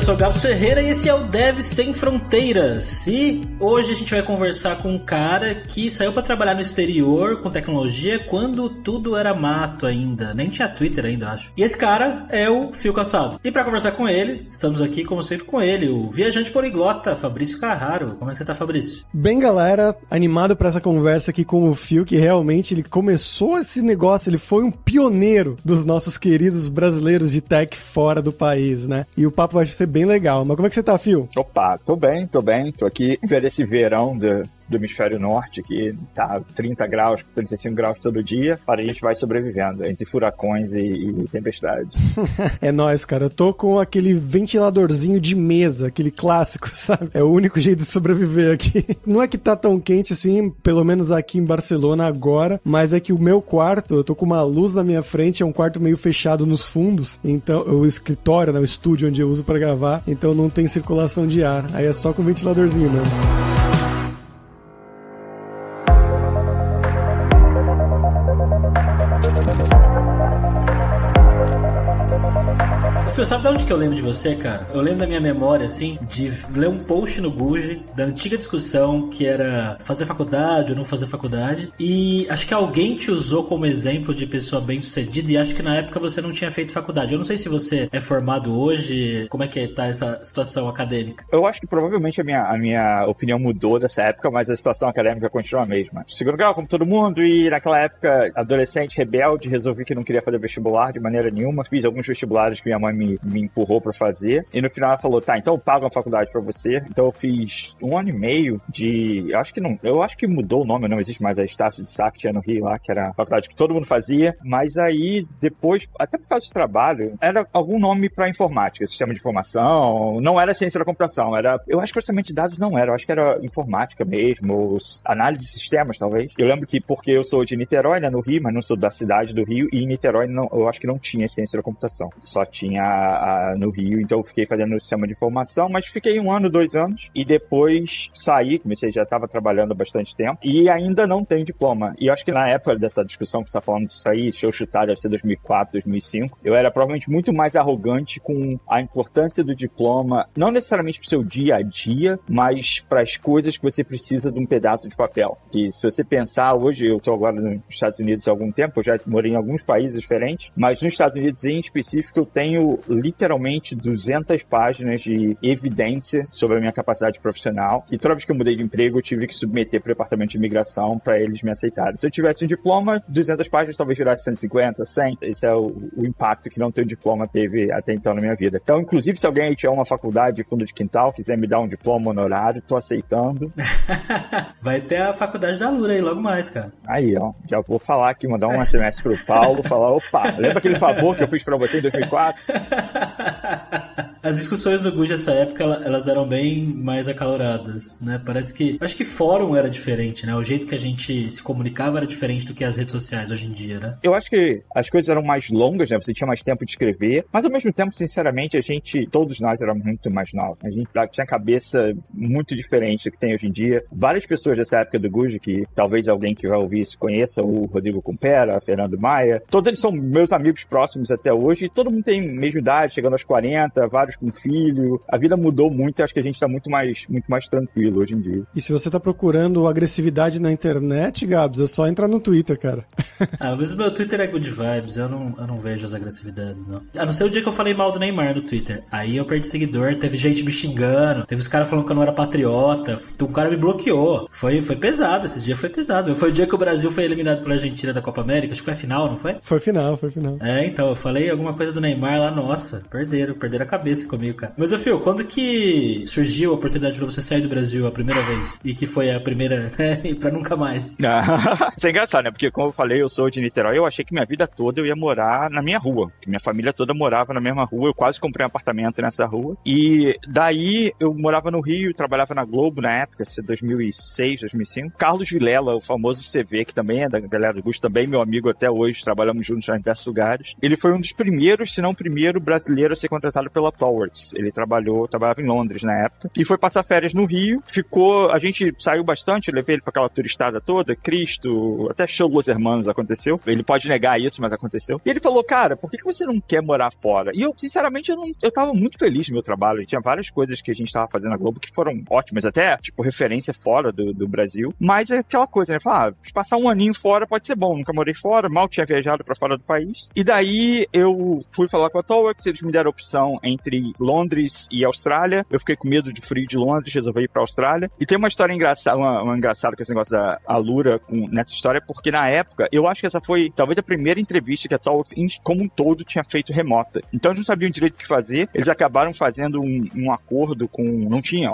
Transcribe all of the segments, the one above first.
eu sou o Gabs Ferreira e esse é o Dev Sem Fronteiras. E hoje a gente vai conversar com um cara que saiu pra trabalhar no exterior com tecnologia quando tudo era mato ainda. Nem tinha Twitter ainda, acho. E esse cara é o Fio Calçado. E pra conversar com ele, estamos aqui como sempre com ele, o viajante poliglota, Fabrício Carraro. Como é que você tá, Fabrício? Bem, galera, animado pra essa conversa aqui com o Fio, que realmente ele começou esse negócio, ele foi um pioneiro dos nossos queridos brasileiros de tech fora do país, né? E o papo vai ser bem legal. Mas como é que você tá, Fio? Opa, tô bem. Tô aqui vendo esse verão do hemisfério norte, que tá 30 graus, 35 graus todo dia, para a gente vai sobrevivendo entre furacões e tempestades. É nóis, cara. Eu tô com aquele ventiladorzinho de mesa, aquele clássico, sabe? É o único jeito de sobreviver aqui. Não é que tá tão quente assim, pelo menos aqui em Barcelona agora, mas é que o meu quarto, eu tô com uma luz na minha frente, é um quarto meio fechado nos fundos, então o escritório, né, o estúdio onde eu uso pra gravar, então não tem circulação de ar. Aí é só com o ventiladorzinho mesmo. Sabe de onde que eu lembro de você, cara? Eu lembro da minha memória, assim, de ler um post no Guji, da antiga discussão que era fazer faculdade ou não fazer faculdade, e acho que alguém te usou como exemplo de pessoa bem-sucedida, e acho que na época você não tinha feito faculdade. Eu não sei se você é formado hoje, como é que tá essa situação acadêmica? Eu acho que provavelmente a minha opinião mudou dessa época, mas a situação acadêmica continua a mesma. Segundo grau, como todo mundo, e naquela época, adolescente, rebelde, resolvi que não queria fazer vestibular de maneira nenhuma, fiz alguns vestibulares que minha mãe me empurrou pra fazer, e no final ela falou, tá, então eu pago uma faculdade pra você. Então eu fiz 1 ano e meio eu acho que mudou o nome, não existe mais a Estácio de Sá, que tinha no Rio lá, que era a faculdade que todo mundo fazia, mas aí depois, até por causa do trabalho, era algum nome pra informática, sistema de informação, não era ciência da computação, eu acho que processamento de dados não era, eu acho que era informática mesmo, análise de sistemas talvez. Eu lembro que porque eu sou de Niterói, né, no Rio, mas não sou da cidade do Rio, e em Niterói eu acho que não tinha ciência da computação, só tinha no Rio, então eu fiquei fazendo o sistema de informação, mas fiquei 1 ano, 2 anos, e depois saí, já estava trabalhando há bastante tempo, e ainda não tenho diploma. E eu acho que na época dessa discussão que você está falando disso aí, se eu chutar, deve ser 2004, 2005, eu era provavelmente muito mais arrogante com a importância do diploma, não necessariamente para o seu dia a dia, mas para as coisas que você precisa de um pedaço de papel. Que se você pensar, hoje eu estou agora nos Estados Unidos há algum tempo, eu já morei em alguns países diferentes, mas nos Estados Unidos em específico eu tenho literalmente 200 páginas de evidência sobre a minha capacidade profissional, e toda vez que eu mudei de emprego eu tive que submeter para o departamento de imigração para eles me aceitarem. Se eu tivesse um diploma, 200 páginas talvez virasse 150, 100. Esse é o impacto que não ter um diploma teve até então na minha vida. Então, inclusive, se alguém aí tiver uma faculdade de fundo de quintal, quiser me dar um diploma honorário, tô aceitando. Vai ter a faculdade da Lura aí logo mais, cara. Aí, ó, já vou falar aqui, mandar um SMS pro Paulo, falar, opa, lembra aquele favor que eu fiz pra você em 2004? As discussões do Guji nessa época, elas eram bem mais acaloradas, né? Acho que fórum era diferente, né? O jeito que a gente se comunicava era diferente do que as redes sociais hoje em dia, né? Eu acho que as coisas eram mais longas, né? Você tinha mais tempo de escrever, mas ao mesmo tempo, sinceramente, todos nós éramos muito mais novos. A gente tinha cabeça muito diferente do que tem hoje em dia. Várias pessoas dessa época do Guji, que talvez alguém que vai ouvir isso conheça, o Rodrigo Cumpera, a Fernando Maia, todos eles são meus amigos próximos até hoje, e todo mundo tem a mesma idade, chegando aos 40, vários com filho. A vida mudou muito, acho que a gente tá muito mais tranquilo hoje em dia. E se você tá procurando agressividade na internet, Gabs, é só entrar no Twitter, cara. Mas o meu Twitter é good vibes, eu não vejo as agressividades, não. A não ser o dia que eu falei mal do Neymar no Twitter. Aí eu perdi seguidor, teve gente me xingando, teve os caras falando que eu não era patriota, um cara me bloqueou. Foi pesado, esse dia foi pesado. Foi o dia que o Brasil foi eliminado pela Argentina da Copa América, acho que foi a final, não foi? Foi final. Então, eu falei alguma coisa do Neymar lá, nossa, perderam a cabeça comigo, cara. Mas, Fio, quando que surgiu a oportunidade pra você sair do Brasil a primeira vez? E que foi a primeira, né, pra nunca mais? Isso é engraçado, né? Porque, como eu falei, eu sou de Niterói, eu achei que minha vida toda eu ia morar na minha rua, que minha família toda morava na mesma rua, eu quase comprei um apartamento nessa rua, e daí eu morava no Rio, trabalhava na Globo na época, 2006, 2005. Carlos Vilela, o famoso CV, que também é da galera do Gusto, também meu amigo até hoje, trabalhamos juntos em diversos lugares. Ele foi um dos primeiros, se não o primeiro brasileiro a ser contratado pela TOL Talworks. Ele trabalhava em Londres na época, e foi passar férias no Rio. A gente saiu bastante, eu levei ele pra aquela turistada toda, Cristo, até show Los Hermanos aconteceu. Ele pode negar isso, mas aconteceu. E ele falou, cara, por que você não quer morar fora? E eu, sinceramente, eu tava muito feliz no meu trabalho. Tinha várias coisas que a gente tava fazendo na Globo que foram ótimas, até, tipo, referência fora do Brasil. Mas é aquela coisa, né? Falar, passar um aninho fora pode ser bom. Nunca morei fora, mal tinha viajado pra fora do país. E daí eu fui falar com a Talworks, eles me deram a opção entre Londres e Austrália. Eu fiquei com medo de frio de Londres, resolvi ir pra Austrália. E tem uma história engraçada, uma engraçada com esse negócio da Alura nessa história, porque na época, eu acho que essa foi talvez a primeira entrevista que a Talworks, como um todo, tinha feito remota. Então eles não sabiam direito o que fazer. Eles acabaram fazendo um acordo com... Não tinha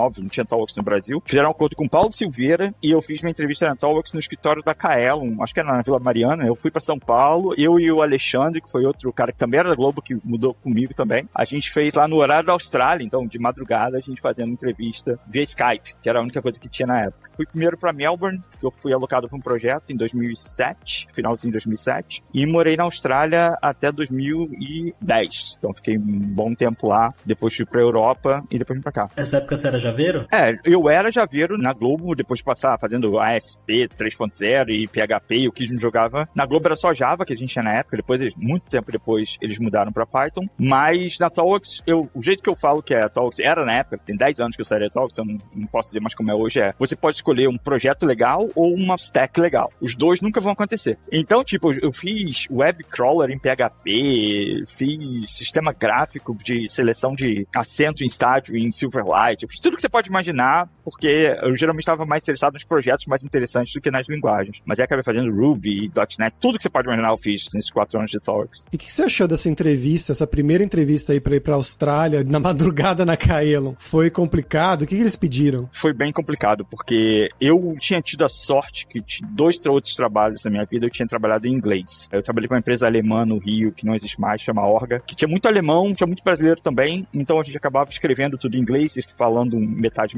Talworks no Brasil. Fizeram um acordo com Paulo Silveira e eu fiz minha entrevista na Talworks no escritório da Kaelon, acho que era na Vila Mariana. Eu fui pra São Paulo, eu e o Alexandre, que foi outro cara que também era da Globo, que mudou comigo também. A gente fez lá no horário da Austrália, então de madrugada a gente fazendo entrevista via Skype, que era a única coisa que tinha na época. Fui primeiro pra Melbourne, porque eu fui alocado pra um projeto em 2007, finalzinho de 2007, e morei na Austrália até 2010. Então fiquei um bom tempo lá, depois fui pra Europa e depois vim pra cá. Nessa época você era javeiro? Eu era javeiro na Globo, depois de passar fazendo ASP 3.0 e PHP, e o que me jogava. Na Globo era só Java, que a gente tinha na época, depois, muito tempo depois, eles mudaram pra Python. Mas na Talworks, o jeito que eu falo que a Talworks era na época, tem 10 anos que eu saí da Talworks, eu não posso dizer mais como é hoje, você pode escolher um projeto legal ou uma stack legal. Os dois nunca vão acontecer. Então, tipo, eu fiz web crawler em PHP, fiz sistema gráfico de seleção de assento em estádio em Silverlight, eu fiz tudo que você pode imaginar, porque eu geralmente estava mais interessado nos projetos mais interessantes do que nas linguagens. Mas aí acabei fazendo Ruby, .NET, tudo que você pode imaginar eu fiz nesses 4 anos de Talworks. E o que você achou dessa entrevista, essa primeira entrevista aí pra ir pra Austrália, na madrugada na Kaelon? Foi complicado? O que eles pediram? Foi bem complicado, porque eu tinha tido a sorte que 2 outros trabalhos na minha vida eu tinha trabalhado em inglês. Eu trabalhei com uma empresa alemã no Rio, que não existe mais, chama Orga, que tinha muito alemão, tinha muito brasileiro também, então a gente acabava escrevendo tudo em inglês e falando metade.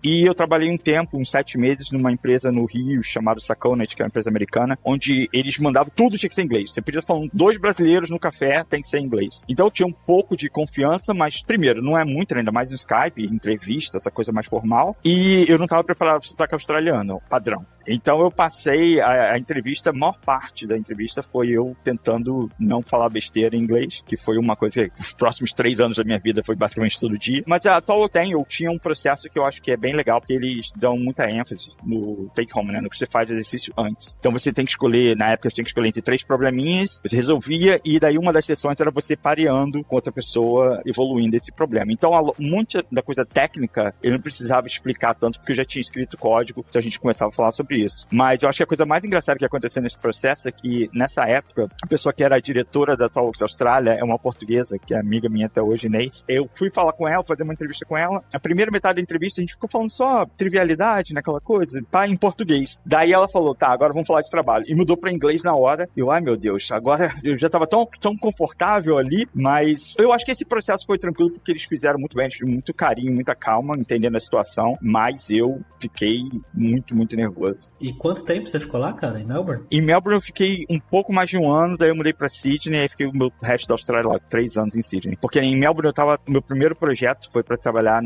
E eu trabalhei um tempo, uns 7 meses, numa empresa no Rio, chamada Saconet, que é uma empresa americana, onde eles mandavam, tudo tinha que ser em inglês. Você podia falar 2 brasileiros no café, tem que ser em inglês. Então eu tinha um pouco de confiança, mas primeiro, não é muito, ainda mais no Skype, entrevista, essa coisa mais formal, e eu não estava preparado para o sotaque australiano, padrão. Então eu passei a entrevista, a maior parte da entrevista foi eu tentando não falar besteira em inglês, que foi uma coisa que os próximos 3 anos da minha vida foi basicamente todo dia. Mas a eu tinha um processo que eu acho que é bem legal, porque eles dão muita ênfase no take home, né? No que você faz exercício antes. Então você tem que escolher, na época você tinha que escolher entre 3 probleminhas, você resolvia, e daí uma das sessões era você pareando com outra pessoa, evoluindo esse problema. Então muita da coisa técnica, eu não precisava explicar tanto, porque eu já tinha escrito código, então a gente começava a falar sobre isso. Mas eu acho que a coisa mais engraçada que aconteceu nesse processo é que, nessa época, a pessoa que era a diretora da Talworks Austrália é uma portuguesa, que é amiga minha até hoje, Inês. Eu fui falar com ela, fazer uma entrevista com ela. A primeira metade da entrevista a gente ficou falando só trivialidade, naquela coisa, em português. Daí ela falou, tá, agora vamos falar de trabalho. E mudou pra inglês na hora. Eu, ai meu Deus, agora eu já tava tão confortável ali, mas eu acho que esse processo foi tranquilo, porque eles fizeram muito bem, eles tiveram muito carinho, muita calma, entendendo a situação, mas eu fiquei muito, muito nervoso. E quanto tempo você ficou lá, cara, em Melbourne? Em Melbourne eu fiquei um pouco mais de 1 ano, daí eu mudei pra Sydney, aí fiquei o meu resto da Austrália lá, 3 anos em Sydney. Porque em Melbourne meu primeiro projeto foi pra trabalhar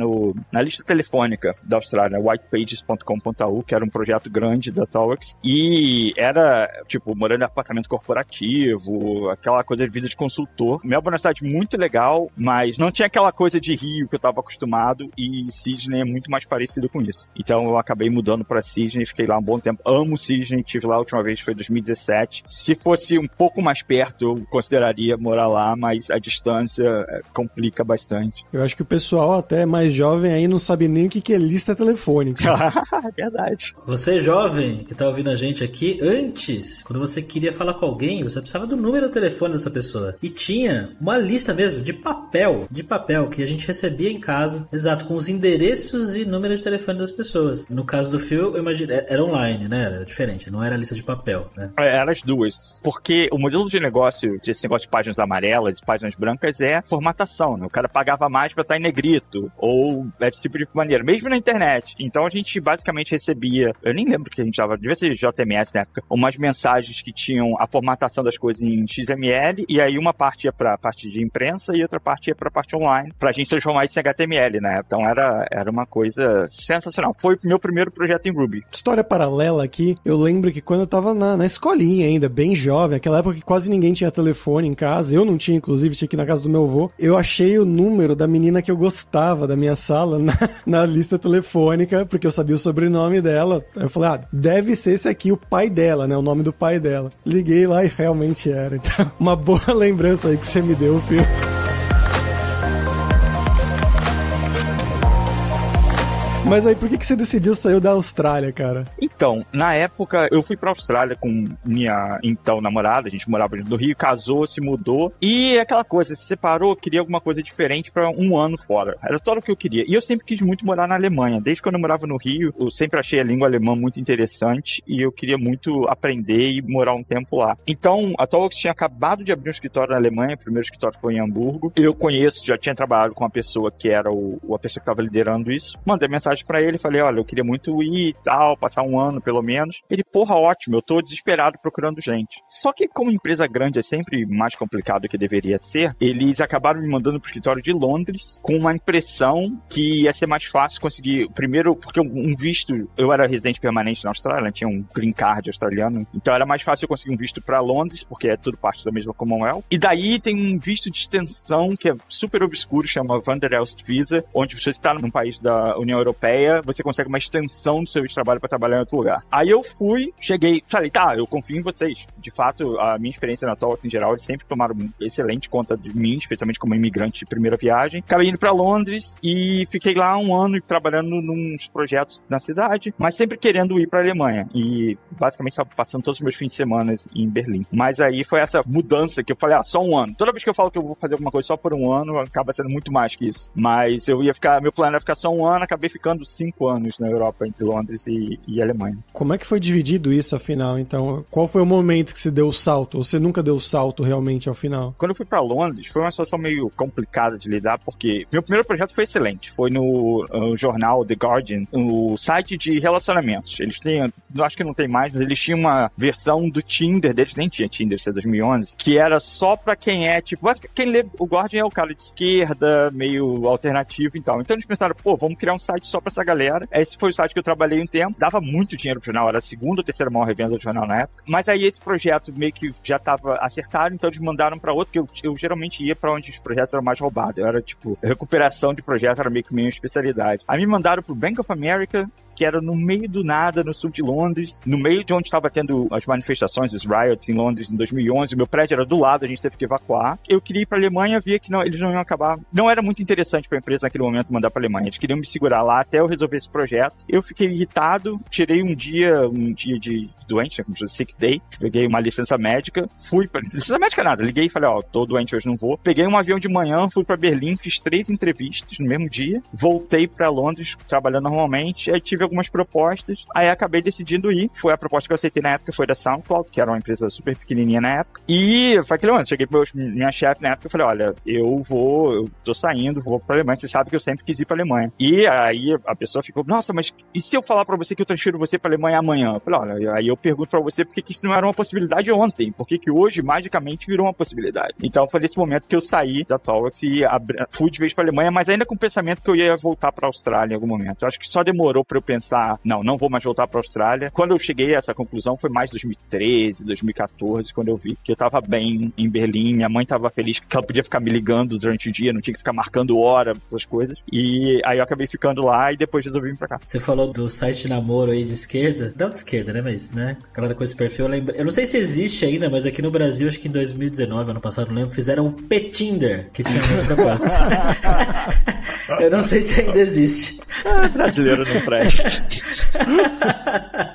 na lista telefônica da Austrália, whitepages.com.au, que era um projeto grande da Talworks, e era, tipo, morando em apartamento corporativo, aquela coisa de vida de consultor. Melbourne é uma cidade muito legal, mas não tinha aquela coisa de Rio que eu tava acostumado, e Sydney é muito mais parecido com isso. Então eu acabei mudando pra Sydney, fiquei lá um bom tempo. Amo Sydney, estive lá a última vez, foi em 2017. Se fosse um pouco mais perto, eu consideraria morar lá, mas a distância complica bastante. Eu acho que o pessoal até mais jovem aí não sabe nem o que é lista telefônica. Verdade. Você jovem que tá ouvindo a gente aqui, antes, quando você queria falar com alguém, você precisava do número do telefone dessa pessoa. E tinha uma lista mesmo, de papel, que a gente recebia em casa, exato, com os endereços e números de telefone das pessoas. No caso do Phil, eu imagino, era online, né? Era diferente, não era lista de papel, né? Era as duas. Porque o modelo de negócio, desse negócio de páginas amarelas, de páginas brancas, é formatação, né? O cara pagava mais pra estar em negrito, ou esse tipo de maneira, mesmo na internet. Então a gente basicamente recebia, eu nem lembro que a gente usava, devia ser JMS na época, umas mensagens que tinham a formatação das coisas em XML, e aí uma parte ia pra parte de imprensa e outra parte ia pra parte online, pra gente transformar isso em HTML, né? Então era uma coisa sensacional. Foi o meu primeiro projeto em Ruby. História paralela aqui, eu lembro que quando eu tava na escolinha ainda, bem jovem, aquela época que quase ninguém tinha telefone em casa, eu não tinha, inclusive, tinha que ir na casa do meu avô, eu achei o número da menina que eu gostava da minha sala na lista telefônica, porque eu sabia o sobrenome dela. Aí eu falei, deve ser esse aqui, o pai dela, né? O nome do pai dela. Liguei lá e realmente era. Então, uma boa lembrança aí que você me deu, Phil. Mas aí, por que você decidiu sair da Austrália, cara? Então, na época, eu fui pra Austrália com minha, então, namorada, a gente morava no Rio, casou, se mudou, e aquela coisa, se separou, queria alguma coisa diferente pra um ano fora. Era tudo o que eu queria. E eu sempre quis muito morar na Alemanha. Desde quando eu morava no Rio, eu sempre achei a língua alemã muito interessante, e eu queria muito aprender e morar um tempo lá. Então, a Talks tinha acabado de abrir um escritório na Alemanha, o primeiro escritório foi em Hamburgo. Eu conheço, já tinha trabalhado com a pessoa que era a pessoa que estava liderando isso. Mandei mensagem pra ele, falei, olha, eu queria muito ir e tal, passar um ano pelo menos. Ele, porra, ótimo, eu tô desesperado procurando gente. Só que como empresa grande é sempre mais complicado do que deveria ser, eles acabaram me mandando pro escritório de Londres com uma impressão que ia ser mais fácil conseguir, primeiro, porque um visto, eu era residente permanente na Austrália, tinha um green card australiano, então era mais fácil eu conseguir um visto pra Londres, porque é tudo parte da mesma Commonwealth. E daí tem um visto de extensão que é super obscuro, chama Wandererst Visa, onde você está num país da União Europeia, você consegue uma extensão do seu trabalho para trabalhar em outro lugar. Aí eu fui, cheguei, falei, tá, eu confio em vocês. De fato, a minha experiência na Talks em geral, eles sempre tomaram excelente conta de mim, especialmente como imigrante de primeira viagem. Acabei indo para Londres e fiquei lá um ano trabalhando nos projetos na cidade, mas sempre querendo ir para a Alemanha. E basicamente estava passando todos os meus fins de semana em Berlim. Mas aí foi essa mudança que eu falei, só um ano. Toda vez que eu falo que eu vou fazer alguma coisa só por um ano, acaba sendo muito mais que isso. Mas eu ia ficar, meu plano era ficar só um ano, acabei ficando 5 anos na Europa, entre Londres e Alemanha. Como é que foi dividido isso, afinal? Então, qual foi o momento que você deu o salto? Ou você nunca deu o salto realmente ao final? Quando eu fui pra Londres, foi uma situação meio complicada de lidar, porque meu primeiro projeto foi excelente. Foi no jornal The Guardian, o site de relacionamentos. Eles têm, acho que não tem mais, mas eles tinham uma versão do Tinder deles, nem tinha Tinder, isso é 2011, que era só pra quem é, tipo, quem lê o Guardian é o cara de esquerda, meio alternativo e tal. Então eles pensaram, vamos criar um site só pra essa galera. Esse foi o site que eu trabalhei um tempo, dava muito dinheiro pro jornal, era a segunda ou terceira maior revenda do jornal na época, mas aí esse projeto meio que já tava acertado, então eles mandaram pra outro, que eu geralmente ia pra onde os projetos eram mais roubados, eu era tipo, recuperação de projeto era meio que minha especialidade. Aí me mandaram pro Bank of America, que era no meio do nada, no sul de Londres, no meio de onde estava tendo as manifestações, os riots em Londres em 2011, meu prédio era do lado, a gente teve que evacuar. Eu queria ir para a Alemanha, via que eles não iam acabar, não era muito interessante para a empresa naquele momento mandar para a Alemanha, eles queriam me segurar lá até eu resolver esse projeto. Eu fiquei irritado, tirei um dia de doente, né, como se fosse sick day, peguei uma licença médica, licença médica nada, liguei e falei, tô doente hoje, não vou. Peguei um avião de manhã, fui para Berlim, fiz 3 entrevistas no mesmo dia, voltei para Londres, trabalhando normalmente, aí tive algumas propostas, aí acabei decidindo ir, foi a proposta que eu aceitei na época, foi da SoundCloud, que era uma empresa super pequenininha na época, e foi aquele momento, cheguei pra minha chefe na época e falei, olha, eu tô saindo, vou pra Alemanha, você sabe que eu sempre quis ir pra Alemanha. E aí a pessoa ficou, nossa, mas e se eu falar pra você que eu transfiro você pra Alemanha amanhã? Eu falei, olha, aí eu pergunto pra você por que isso não era uma possibilidade ontem, por que hoje magicamente virou uma possibilidade. Então foi nesse momento que eu saí da Talks e fui de vez pra Alemanha, mas ainda com o pensamento que eu ia voltar pra Austrália em algum momento. Eu acho que só demorou pra eu pensar, não vou mais voltar pra Austrália. Quando eu cheguei a essa conclusão foi mais 2013, 2014, quando eu vi que eu tava bem em Berlim, minha mãe tava feliz que ela podia ficar me ligando durante o dia, não tinha que ficar marcando hora, essas coisas. E aí eu acabei ficando lá e depois resolvi vir pra cá. Você falou do site de namoro aí de esquerda, não de esquerda, né, mas, né, galera com esse perfil, eu não sei se existe ainda, mas aqui no Brasil, acho que em 2019, ano passado, não lembro, fizeram o Petinder, que tinha uma proposta. Eu não sei se ainda existe. Brasileiro não presta.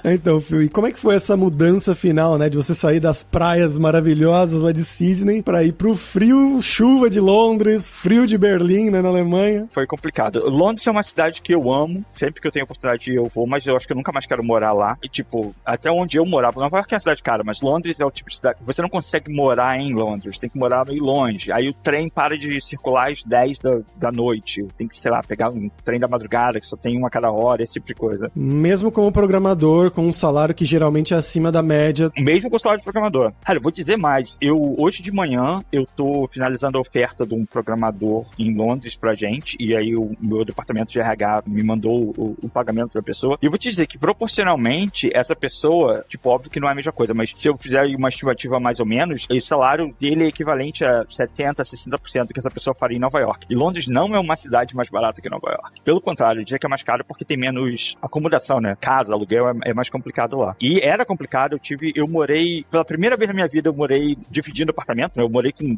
Então, Phil, e como é que foi essa mudança final, né, de você sair das praias maravilhosas lá de Sydney pra ir pro frio, chuva de Londres, frio de Berlim, né, na Alemanha? Foi complicado. Londres é uma cidade que eu amo, sempre que eu tenho oportunidade eu vou, mas eu acho que eu nunca mais quero morar lá. E tipo, até onde eu morava, Nova York é uma cidade cara, mas Londres é o tipo de cidade, você não consegue morar em Londres, tem que morar meio longe. Aí o trem para de circular às 10 da noite, tem que, sei lá, pegar um trem da madrugada que só tem uma a cada hora, esse tipo de coisa. mesmo como programador, com um salário que geralmente é acima da média. Mesmo com o salário de programador. Cara, eu vou dizer mais. Hoje de manhã, eu tô finalizando a oferta de um programador em Londres pra gente, e aí o meu departamento de RH me mandou o pagamento da pessoa. E eu vou te dizer que, proporcionalmente, essa pessoa, tipo, óbvio que não é a mesma coisa, mas se eu fizer uma estimativa mais ou menos, o salário dele é equivalente a 70%, 60% do que essa pessoa faria em Nova York. E Londres não é uma cidade mais barata que Nova York. Pelo contrário, eu diria que é mais caro porque tem menos acomodação, né? Casa, aluguel é mais complicado lá. E era complicado, eu morei, pela primeira vez na minha vida, eu morei dividindo apartamento, né?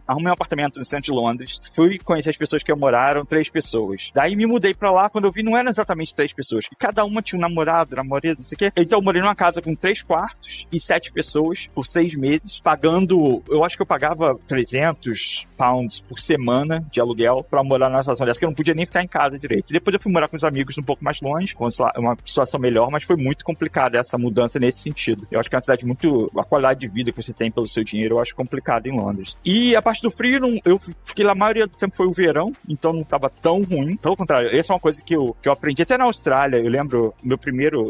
Arrumei um apartamento no centro de Londres, fui conhecer as pessoas que moraram, 3 pessoas. Daí me mudei pra lá, quando eu vi, não eram exatamente 3 pessoas, e cada uma tinha um namorado, namorada, não sei o quê. Então eu morei numa casa com 3 quartos e 7 pessoas por 6 meses, pagando, eu acho que eu pagava 300 pounds por semana de aluguel pra morar numa situação dessa, que eu não podia nem ficar em casa direito. E depois eu fui morar com os amigos um pouco mais longe, com uma situação melhor, mas foi muito complicada essa mudança nesse sentido. Eu acho que é uma cidade a qualidade de vida que você tem pelo seu dinheiro, eu acho complicado em Londres. E a parte do frio, eu fiquei lá, a maioria do tempo foi o verão, então não tava tão ruim. Pelo contrário, essa é uma coisa que eu aprendi até na Austrália. Eu lembro,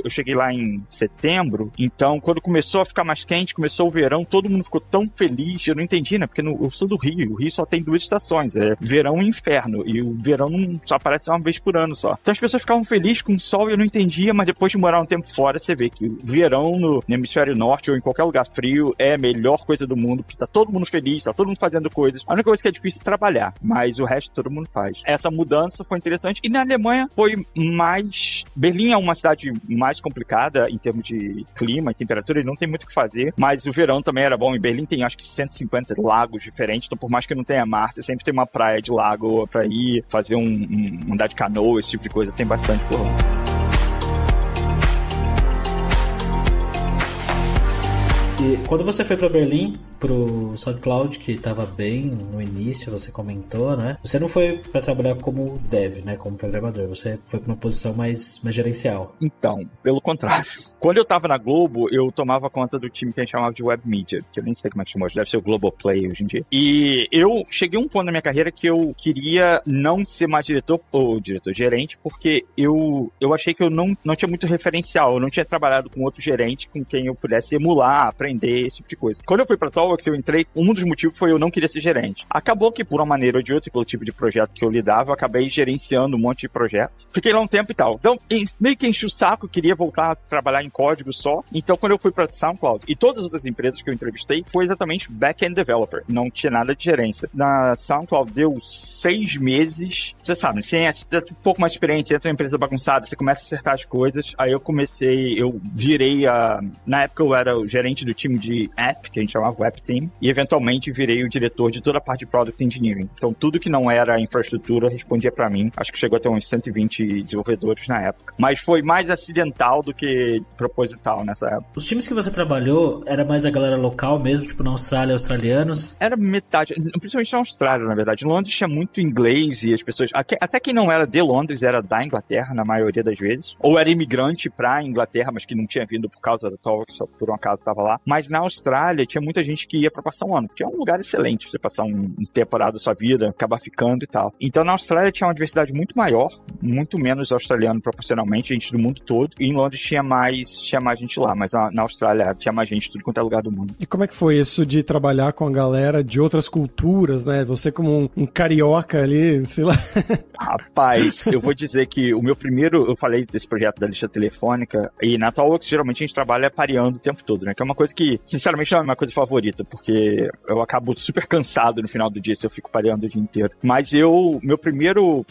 eu cheguei lá em setembro, então quando começou a ficar mais quente, começou o verão, todo mundo ficou tão feliz, eu não entendi, né? Porque eu sou do Rio, o Rio só tem 2 estações, é verão e inferno, e o verão não só aparece uma vez por ano só. Então as pessoas ficavam felizes com o sol e eu não entendia, mas depois de morar um tempo fora, você vê que o verão no hemisfério norte ou em qualquer lugar frio é a melhor coisa do mundo, porque tá todo mundo feliz, tá todo mundo fazendo coisas. A única coisa que é difícil é trabalhar, mas o resto todo mundo faz. Essa mudança foi interessante. E na Alemanha foi mais... Berlim é uma cidade mais complicada em termos de clima e temperatura, e não tem muito o que fazer, mas o verão também era bom. Em Berlim tem acho que 150 lagos diferentes, então por mais que não tenha mar, você sempre tem uma praia de lago pra ir, fazer andar de canoa, esse tipo de coisa, tem bastante por lá. E quando você foi para Berlim, pro SoundCloud, que estava bem no início, você comentou, né? Você não foi para trabalhar como dev, né? Como programador. Você foi para uma posição mais gerencial. Então, pelo contrário. Quando eu tava na Globo, eu tomava conta do time que a gente chamava de Web Media, que eu nem sei como é que chamou, deve ser o Globoplay hoje em dia. E eu cheguei a um ponto na minha carreira que eu queria não ser mais gerente, porque eu achei que eu não tinha muito referencial, eu não tinha trabalhado com outro gerente com quem eu pudesse emular, aprender, esse tipo de coisa. Quando eu fui pra Talks, eu entrei, um dos motivos foi eu não queria ser gerente. Acabou que, por uma maneira ou de outra, pelo tipo de projeto que eu lidava, eu acabei gerenciando um monte de projetos. Fiquei lá um tempo e tal. Então, meio que enchi o saco, queria voltar a trabalhar em código só. Então, quando eu fui pra SoundCloud e todas as outras empresas que eu entrevistei, foi exatamente back-end developer. Não tinha nada de gerência. Na SoundCloud deu 6 meses. Você sabe, você tem um pouco mais de experiência, entra uma empresa bagunçada, você começa a acertar as coisas. Aí eu virei na época eu era o gerente do time de app, que a gente chamava Web Team, e eventualmente virei o diretor de toda a parte de Product Engineering. Então tudo que não era infraestrutura respondia pra mim. Acho que chegou a ter uns 120 desenvolvedores na época. Mas foi mais acidental do que proposital nessa época. Os times que você trabalhou, era mais a galera local mesmo, tipo na Austrália, australianos? Era metade, principalmente na Austrália, na verdade. Em Londres tinha muito inglês e as pessoas, até quem não era de Londres, era da Inglaterra, na maioria das vezes. Ou era imigrante pra Inglaterra, mas que não tinha vindo por causa da Talks, só por um acaso estava lá. Mas na Austrália tinha muita gente que ia pra passar um ano, porque é um lugar excelente pra você passar uma temporada da sua vida, acabar ficando e tal. Então na Austrália tinha uma diversidade muito maior, muito menos australiano proporcionalmente, gente do mundo todo. E em Londres tinha mais gente lá, mas na Austrália tinha mais gente de tudo quanto é lugar do mundo. E como é que foi isso de trabalhar com a galera de outras culturas, né? Você como um carioca ali, sei lá. Rapaz, eu vou dizer que eu falei desse projeto da lista telefônica, e na Talks geralmente a gente trabalha pareando o tempo todo, né? Que é uma coisa que, sinceramente, não é uma coisa favorita, porque eu acabo super cansado no final do dia se eu fico pareando o dia inteiro. Mas meu primeiro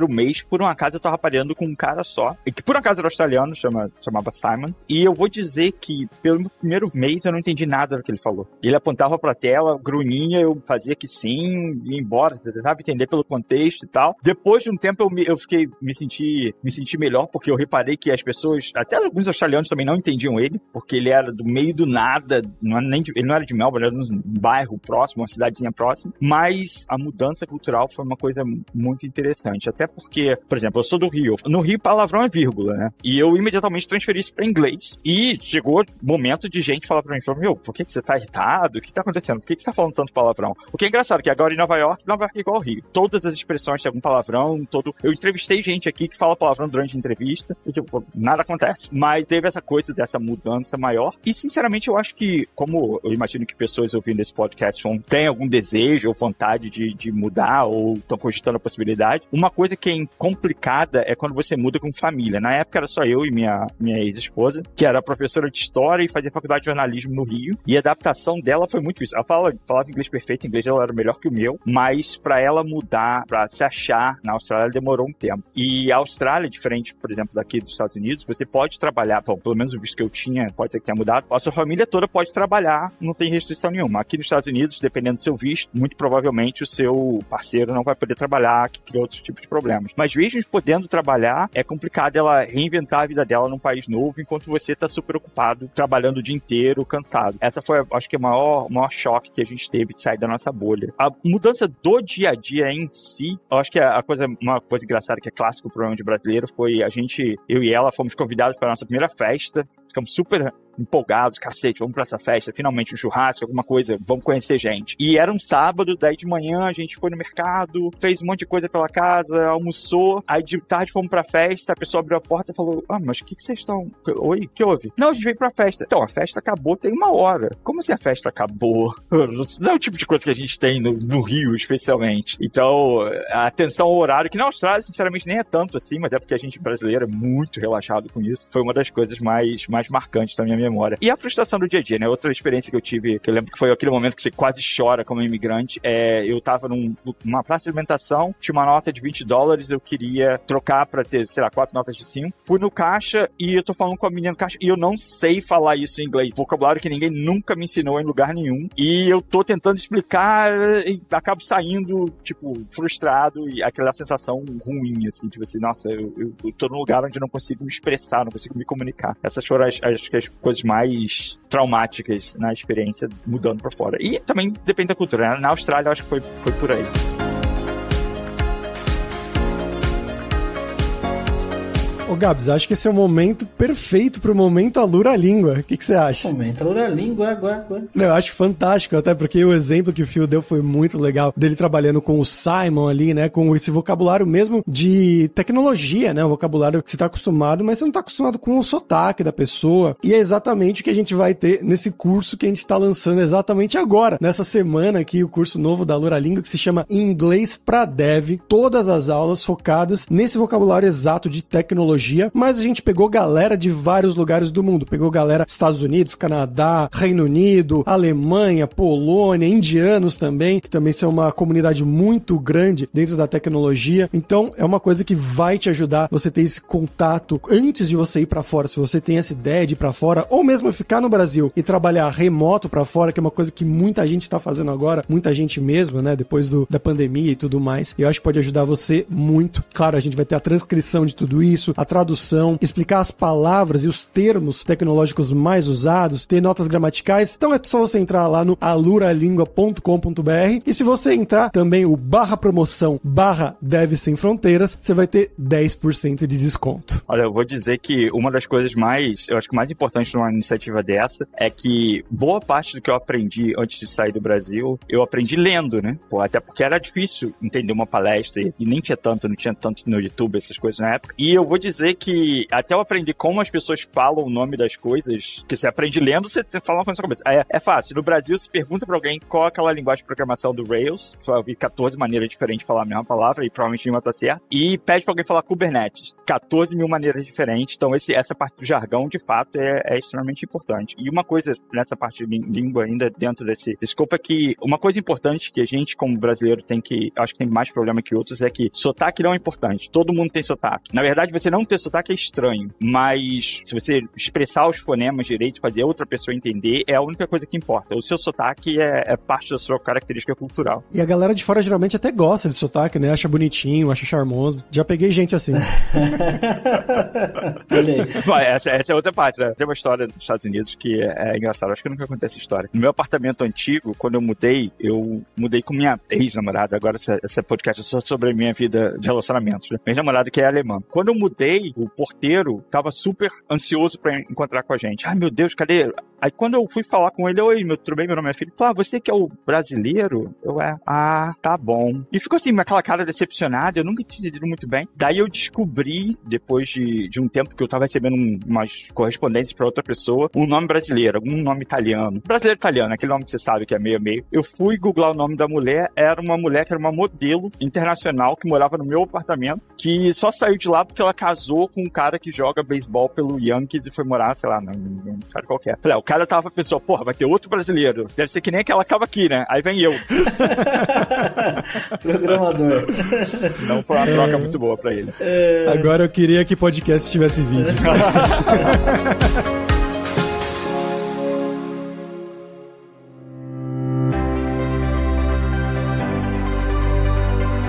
mês, por um acaso, eu tava pareando com um cara só, que por um acaso era australiano, chamava Simon, e eu vou dizer que pelo primeiro mês eu não entendi nada do que ele falou. Ele apontava pra tela, grunhinha, eu fazia que sim, ia embora, tentava entender pelo contexto e tal. Depois de um tempo eu me senti melhor, porque eu reparei que as pessoas, até alguns australianos também não entendiam ele, porque ele era do meio do nada, ele não era de Melbourne, era num bairro próximo, uma cidadezinha próxima, mas a mudança cultural foi uma coisa muito interessante, até porque, por exemplo, eu sou do Rio, no Rio palavrão é vírgula, né, e eu imediatamente transferi isso para inglês, e chegou momento de gente falar pra mim, meu, por que você tá irritado? O que tá acontecendo? Por que você tá falando tanto palavrão? O que é engraçado, que agora em Nova York é igual ao Rio, todas as expressões têm algum palavrão, eu entrevistei gente aqui que fala palavrão durante a entrevista, e tipo, nada acontece, mas teve essa coisa dessa mudança maior, e sinceramente eu acho que, como eu imagino que pessoas ouvindo esse podcast têm algum desejo ou vontade de mudar, ou estão cogitando a possibilidade, uma coisa que é complicada é quando você muda com família. Na época era só eu e minha ex-esposa, que era professora de história e fazia faculdade de jornalismo no Rio, e a adaptação dela foi muito difícil. Ela falava inglês perfeito, o inglês dela era melhor que o meu, mas pra ela mudar, pra se achar na Austrália, demorou um tempo. E a Austrália, diferente, por exemplo, daqui dos Estados Unidos, você pode trabalhar, pelo menos o visto que eu tinha, pode ser que tenha mudado, a sua família toda pode trabalhar, não tem restrição nenhuma. Aqui nos Estados Unidos, dependendo do seu visto, muito provavelmente o seu parceiro não vai poder trabalhar, que cria outros tipos de problemas. Mas mesmo podendo trabalhar, é complicado ela reinventar a vida dela num país novo, enquanto você tá super ocupado, trabalhando o dia inteiro, cansado. Essa foi, acho que, o maior choque que a gente teve de sair da nossa bolha. A mudança do dia a dia em si, eu acho que uma coisa engraçada que é clássico pro problema de brasileiro foi eu e ela fomos convidados para a nossa primeira festa, ficamos super empolgados, cacete, vamos pra essa festa, finalmente um churrasco, alguma coisa, vamos conhecer gente. E era um sábado, daí de manhã a gente foi no mercado, fez um monte de coisa pela casa, almoçou, aí de tarde fomos pra festa, a pessoa abriu a porta e falou, mas o que vocês estão... Oi, o que houve? Não, a gente veio pra festa. Então, a festa acabou tem 1 hora. Como assim a festa acabou? Não é o tipo de coisa que a gente tem no Rio, especialmente. Então, a atenção ao horário, que na Austrália, sinceramente, nem é tanto assim, mas é porque a gente brasileiro é muito relaxado com isso. Foi uma das coisas mais marcantes da minha memória. E a frustração do dia a dia, né? Outra experiência que eu tive, que eu lembro que foi aquele momento que você quase chora como imigrante, eu tava numa praça de alimentação, tinha uma nota de $20, eu queria trocar pra ter, 4 notas de 5. Fui no caixa e eu tô falando com a menina no caixa e eu não sei falar isso em inglês. Vocabulário que ninguém nunca me ensinou em lugar nenhum. E eu tô tentando explicar e acabo saindo, frustrado e aquela sensação ruim, assim, nossa, eu tô num lugar onde eu não consigo me expressar, não consigo me comunicar. Essas foram acho que as coisas mais traumáticas na experiência mudando pra fora. E também depende da cultura, né? Na Austrália, eu acho que foi por aí. Ô Gabs, acho que esse é o momento perfeito pro momento Alura Língua. O que você acha? Momento Alura Língua, agora. Não, eu acho fantástico, até porque o exemplo que o Phil deu foi muito legal, dele trabalhando com o Simon ali, né, com esse vocabulário mesmo de tecnologia, né, o vocabulário que você tá acostumado, mas você não tá acostumado com o sotaque da pessoa, e é exatamente o que a gente vai ter nesse curso que a gente tá lançando exatamente agora, nessa semana aqui, o curso novo da Alura Língua, que se chama Inglês pra Dev, todas as aulas focadas nesse vocabulário exato de tecnologia, mas a gente pegou galera de vários lugares do mundo, pegou galera dos Estados Unidos, Canadá, Reino Unido, Alemanha, Polônia, indianos também, que também são uma comunidade muito grande dentro da tecnologia, então é uma coisa que vai te ajudar você ter esse contato antes de você ir pra fora, se você tem essa ideia de ir pra fora, ou mesmo ficar no Brasil e trabalhar remoto pra fora, que é uma coisa que muita gente tá fazendo agora, muita gente mesmo, né, depois da pandemia e tudo mais, eu acho que pode ajudar você muito. Claro, a gente vai ter a transcrição de tudo isso, a tradução, explicar as palavras e os termos tecnológicos mais usados, ter notas gramaticais. Então é só você entrar lá no aluralingua.com.br e se você entrar também o /promoção /Dev Sem Fronteiras, você vai ter 10% de desconto. Olha, eu vou dizer que uma das coisas eu acho que mais importantes numa iniciativa dessa é que boa parte do que eu aprendi antes de sair do Brasil, eu aprendi lendo, né? Até porque era difícil entender uma palestra e não tinha tanto no YouTube essas coisas na época. E eu vou dizer que até eu aprendi como as pessoas falam o nome das coisas, que você aprende lendo, você fala uma coisa na sua cabeça. É fácil. No Brasil, você pergunta pra alguém qual é aquela linguagem de programação do Rails, você vai ouvir 14 maneiras diferentes de falar a mesma palavra, e provavelmente nenhuma tá certa, e pede pra alguém falar Kubernetes. 14 mil maneiras diferentes, então essa parte do jargão, de fato, é extremamente importante. E uma coisa nessa parte de língua, ainda dentro desse escopo, é que uma coisa importante que a gente, como brasileiro, acho que tem mais problema que outros, é que sotaque não é importante. Todo mundo tem sotaque. Na verdade, você não não ter sotaque é estranho, mas se você expressar os fonemas direito, fazer outra pessoa entender, é a única coisa que importa. O seu sotaque é parte da sua característica cultural. E a galera de fora geralmente até gosta de sotaque, né? Acha bonitinho, acha charmoso. Já peguei gente assim. Olha aí. Essa é outra parte, né? Tem uma história nos Estados Unidos que é engraçada. Acho que nunca acontece essa história. No meu apartamento antigo, quando eu mudei com minha ex-namorada. Agora esse podcast é só sobre a minha vida de relacionamentos. Né? Minha namorada que é alemã. Quando eu mudei, o porteiro tava super ansioso pra encontrar com a gente. Ai, meu Deus, cadê? Aí quando eu fui falar com ele, oi, tudo bem? Meu nome é Felipe. Falei, você que é o brasileiro? Tá bom. E ficou assim, aquela cara decepcionada, eu nunca tinha entendido muito bem. Daí eu descobri, depois de um tempo que eu tava recebendo umas correspondências pra outra pessoa, um nome brasileiro, algum nome italiano. Brasileiro italiano, aquele nome que você sabe que é meio. Eu fui googlar o nome da mulher, era uma mulher que era uma modelo internacional que morava no meu apartamento, que só saiu de lá porque ela casou com um cara que joga beisebol pelo Yankees e foi morar, sei lá, num cara qualquer. Falei, o cara pensou, porra, vai ter outro brasileiro. Deve ser que nem aquela que tava aqui, né? Aí vem eu. Programador. Não foi uma troca muito boa pra ele. Agora eu queria que podcast tivesse vídeo.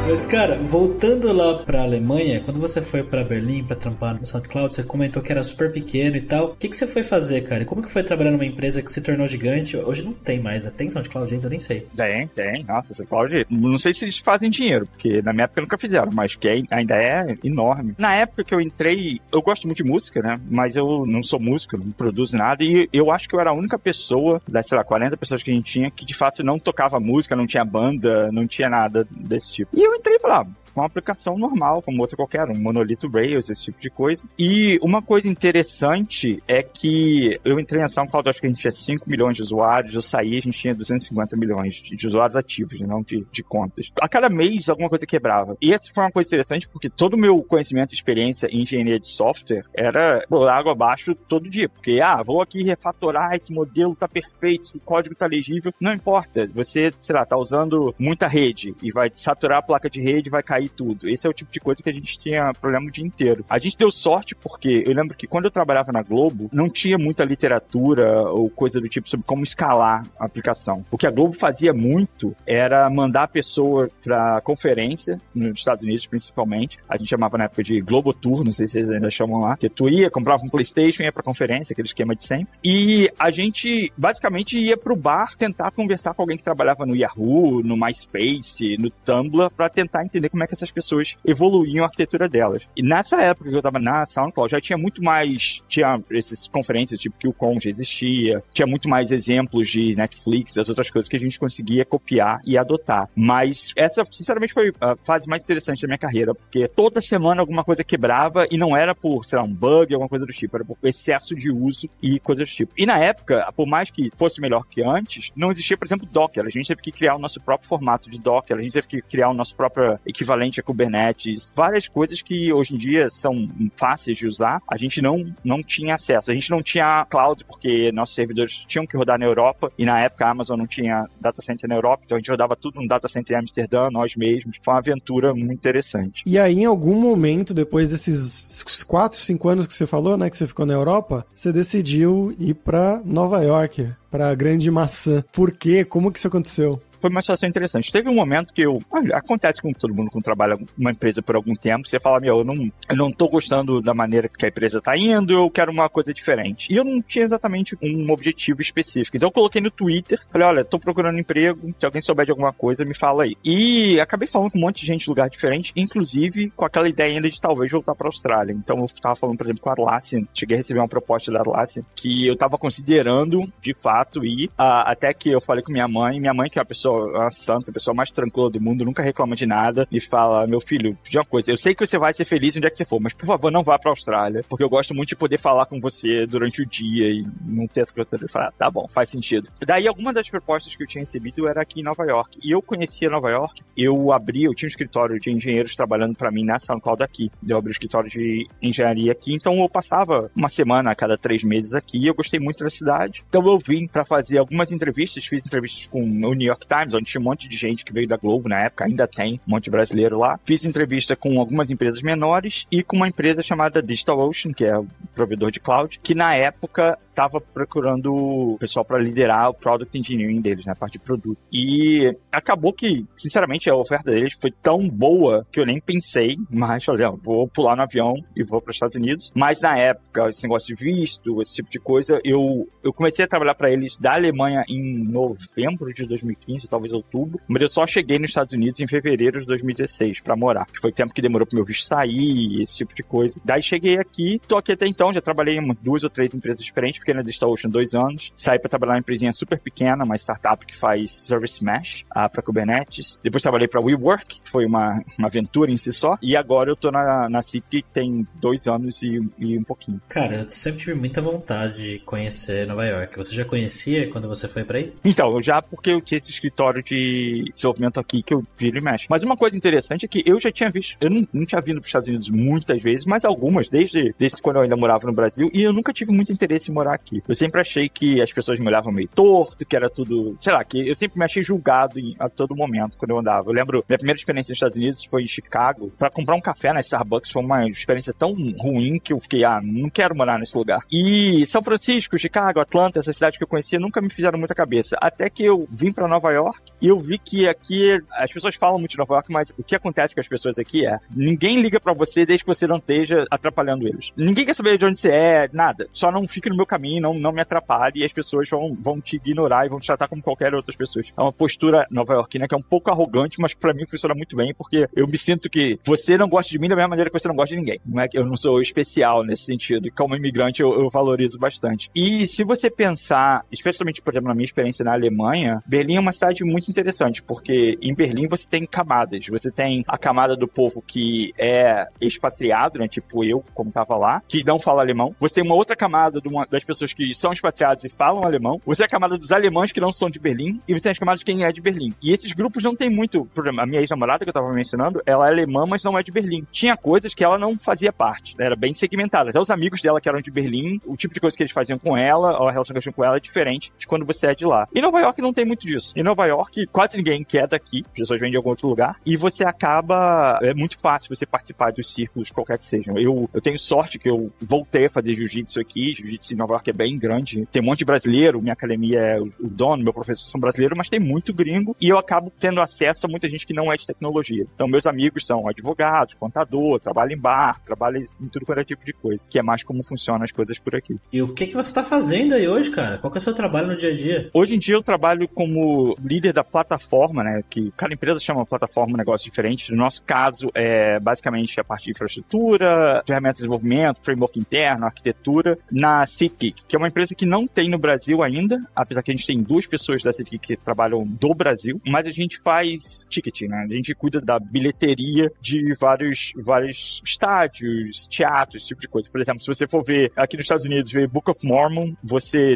Mas, cara, voltando lá pra Alemanha, quando você foi pra Berlim pra trampar no SoundCloud, você comentou que era super pequeno e tal. O que você foi fazer, cara? E como que foi trabalhar numa empresa que se tornou gigante? Hoje não tem mais, né? Tem SoundCloud ainda? Eu nem sei. Tem. Nossa, SoundCloud, não sei se eles fazem dinheiro, porque na minha época nunca fizeram, mas que ainda é enorme. Na época que eu entrei, eu gosto muito de música, né? Mas eu não sou músico, não produzo nada, e eu acho que eu era a única pessoa, das, sei lá, 40 pessoas que a gente tinha, que de fato não tocava música, não tinha banda, não tinha nada desse tipo. E eu entrei e falei, uma aplicação normal, como outra qualquer, um monolito Rails, esse tipo de coisa. E uma coisa interessante é que eu entrei na SoundCloud, acho que a gente tinha 5 milhões de usuários, eu saí, a gente tinha 250 milhões de usuários ativos, não de contas. A cada mês, alguma coisa quebrava. E essa foi uma coisa interessante, porque todo o meu conhecimento e experiência em engenharia de software era por água abaixo todo dia. Porque, vou aqui refatorar, esse modelo tá perfeito, o código tá legível. Não importa, você, sei lá, tá usando muita rede e vai saturar a placa de rede, vai cair tudo. Esse é o tipo de coisa que a gente tinha problema o dia inteiro. A gente deu sorte porque eu lembro que quando eu trabalhava na Globo, não tinha muita literatura ou coisa do tipo sobre como escalar a aplicação. O que a Globo fazia muito era mandar a pessoa pra conferência, nos Estados Unidos principalmente. A gente chamava na época de Globo Tour, não sei se vocês ainda chamam lá, que tu ia, comprava um PlayStation e ia pra conferência, aquele esquema de sempre. E a gente basicamente ia pro bar tentar conversar com alguém que trabalhava no Yahoo, no MySpace, no Tumblr, pra tentar entender como é que essas pessoas evoluíam a arquitetura delas. E nessa época que eu tava na SoundCloud, já tinha muito mais, tinha essas conferências tipo que o QCon já existia, tinha muito mais exemplos de Netflix, das outras coisas que a gente conseguia copiar e adotar. Mas essa, sinceramente, foi a fase mais interessante da minha carreira, porque toda semana alguma coisa quebrava e não era por, sei lá, um bug, alguma coisa do tipo, era por excesso de uso e coisas do tipo. E na época, por mais que fosse melhor que antes, não existia, por exemplo, Docker. A gente teve que criar o nosso próprio formato de Docker, a gente teve que criar o nosso próprio equivalente a Kubernetes, várias coisas que hoje em dia são fáceis de usar, a gente não tinha acesso. A gente não tinha cloud porque nossos servidores tinham que rodar na Europa e na época a Amazon não tinha data center na Europa, então a gente rodava tudo num data center em Amsterdã, nós mesmos. Foi uma aventura muito interessante. E aí, em algum momento, depois desses 4, 5 anos que você falou, né, que você ficou na Europa, você decidiu ir pra Nova York, pra Grande Maçã. Por quê? Como que isso aconteceu? Foi uma situação interessante. Teve um momento que acontece com todo mundo quando trabalha numa empresa por algum tempo, você fala, eu não tô gostando da maneira que a empresa tá indo, eu quero uma coisa diferente. E eu não tinha exatamente um objetivo específico. Então eu coloquei no Twitter, falei, olha, tô procurando emprego, se alguém souber de alguma coisa, me fala aí. E acabei falando com um monte de gente de lugar diferente, inclusive com aquela ideia ainda de talvez voltar pra Austrália. Então eu tava falando, por exemplo, com a Atlassian, cheguei a receber uma proposta da Atlassian, que eu tava considerando, de fato, ir, até que eu falei com minha mãe que é uma santa, a pessoa mais tranquila do mundo, nunca reclama de nada, e fala, meu filho, de uma coisa, eu sei que você vai ser feliz onde é que você for, mas por favor, não vá pra Austrália, porque eu gosto muito de poder falar com você durante o dia e não ter essa coisa de falar, tá bom, faz sentido. Daí, alguma das propostas que eu tinha recebido era aqui em Nova York, e eu conhecia Nova York, eu tinha um escritório de engenheiros trabalhando pra mim na SoundCloud aqui, eu abri um escritório de engenharia aqui, então eu passava uma semana a cada 3 meses aqui, e eu gostei muito da cidade, então eu vim pra fazer algumas entrevistas, fiz entrevistas com o New York Times, onde tinha um monte de gente que veio da Globo na época, ainda tem um monte de brasileiro lá. Fiz entrevista com algumas empresas menores e com uma empresa chamada DigitalOcean, que é o provedor de cloud, que na época estava procurando pessoal para liderar o Product Engineering deles, né, a parte de produto. E acabou que, sinceramente, a oferta deles foi tão boa que eu nem pensei, mas falei, vou pular no avião e vou para os Estados Unidos. Mas na época, esse negócio de visto, esse tipo de coisa, eu comecei a trabalhar para eles da Alemanha em novembro de 2015, talvez outubro, mas eu só cheguei nos Estados Unidos em fevereiro de 2016 para morar, que foi o tempo que demorou para meu visto sair, esse tipo de coisa. Daí cheguei aqui, tô aqui até então, já trabalhei em 2 ou 3 empresas diferentes, fiquei na DigitalOcean 2 anos, saí para trabalhar em uma empresinha super pequena, uma startup que faz Service Mesh para Kubernetes. Depois trabalhei para WeWork, que foi uma aventura em si só, e agora eu tô na City, que tem 2 anos e um pouquinho. Cara, eu sempre tive muita vontade de conhecer Nova York. Você já conhecia quando você foi pra aí? Então, porque eu tinha esse escritório de desenvolvimento aqui que eu viro e mexo. Mas uma coisa interessante é que eu já tinha visto, eu não tinha vindo para os Estados Unidos muitas vezes, mas algumas, desde quando eu ainda morava no Brasil, e eu nunca tive muito interesse em morar aqui. Eu sempre achei que as pessoas me olhavam meio torto, que era tudo, sei lá, que eu sempre me achei julgado a todo momento quando eu andava. Eu lembro, minha primeira experiência nos Estados Unidos foi em Chicago. Para comprar um café na Starbucks foi uma experiência tão ruim que eu fiquei, não quero morar nesse lugar. E São Francisco, Chicago, Atlanta, essas cidades que eu conhecia nunca me fizeram muita cabeça. Até que eu vim para Nova York e eu vi que aqui as pessoas falam muito de Nova York, mas o que acontece com as pessoas aqui é ninguém liga para você desde que você não esteja atrapalhando eles. Ninguém quer saber de onde você é, nada. Só não fique no meu caminho, não me atrapalhe, e as pessoas vão te ignorar e vão te tratar como qualquer outras pessoas. É uma postura nova-iorquina que é um pouco arrogante, mas que pra mim funciona muito bem, porque eu me sinto que você não gosta de mim da mesma maneira que você não gosta de ninguém. Não é que eu não sou especial nesse sentido, e como imigrante eu valorizo bastante. E se você pensar, especialmente, por exemplo, na minha experiência na Alemanha, Berlim é uma cidade muito interessante, porque em Berlim você tem camadas. Você tem a camada do povo que é expatriado, né, tipo eu, como tava lá, que não fala alemão. Você tem uma outra camada das pessoas que são expatriadas e falam alemão. Você tem a camada dos alemães que não são de Berlim, e você tem as camadas de quem é de Berlim. E esses grupos não tem muito problema. A minha ex-namorada, que eu tava mencionando, ela é alemã, mas não é de Berlim. Tinha coisas que ela não fazia parte, né? Era bem segmentada. Até os amigos dela que eram de Berlim, o tipo de coisa que eles faziam com ela, ou a relação que eles tinham com ela é diferente de quando você é de lá. Em Nova York não tem muito disso. Em Nova York, quase ninguém que é daqui, as pessoas vêm de algum outro lugar, e você acaba, é muito fácil você participar dos círculos, qualquer que sejam. Eu tenho sorte que eu voltei a fazer jiu-jitsu aqui. Jiu-jitsu em Nova York é bem grande. Tem um monte de brasileiro, minha academia é o dono, meu professor são brasileiros, mas tem muito gringo, e eu acabo tendo acesso a muita gente que não é de tecnologia. Então, meus amigos são advogados, contador, trabalham em bar, trabalham em tudo quanto é tipo de coisa, que é mais como funcionam as coisas por aqui. E o que você tá fazendo aí hoje, cara? Qual que é o seu trabalho no dia a dia? Hoje em dia eu trabalho como líder da plataforma, né, que cada empresa chama plataforma um negócio diferente. No nosso caso, é basicamente a parte de infraestrutura, ferramentas de desenvolvimento, framework interno, arquitetura, na SeatGeek, que é uma empresa que não tem no Brasil ainda, apesar que a gente tem 2 pessoas da SeatGeek que trabalham do Brasil, mas a gente faz ticketing, né? A gente cuida da bilheteria de vários estádios, teatros, esse tipo de coisa. Por exemplo, se você for ver aqui nos Estados Unidos, ver Book of Mormon,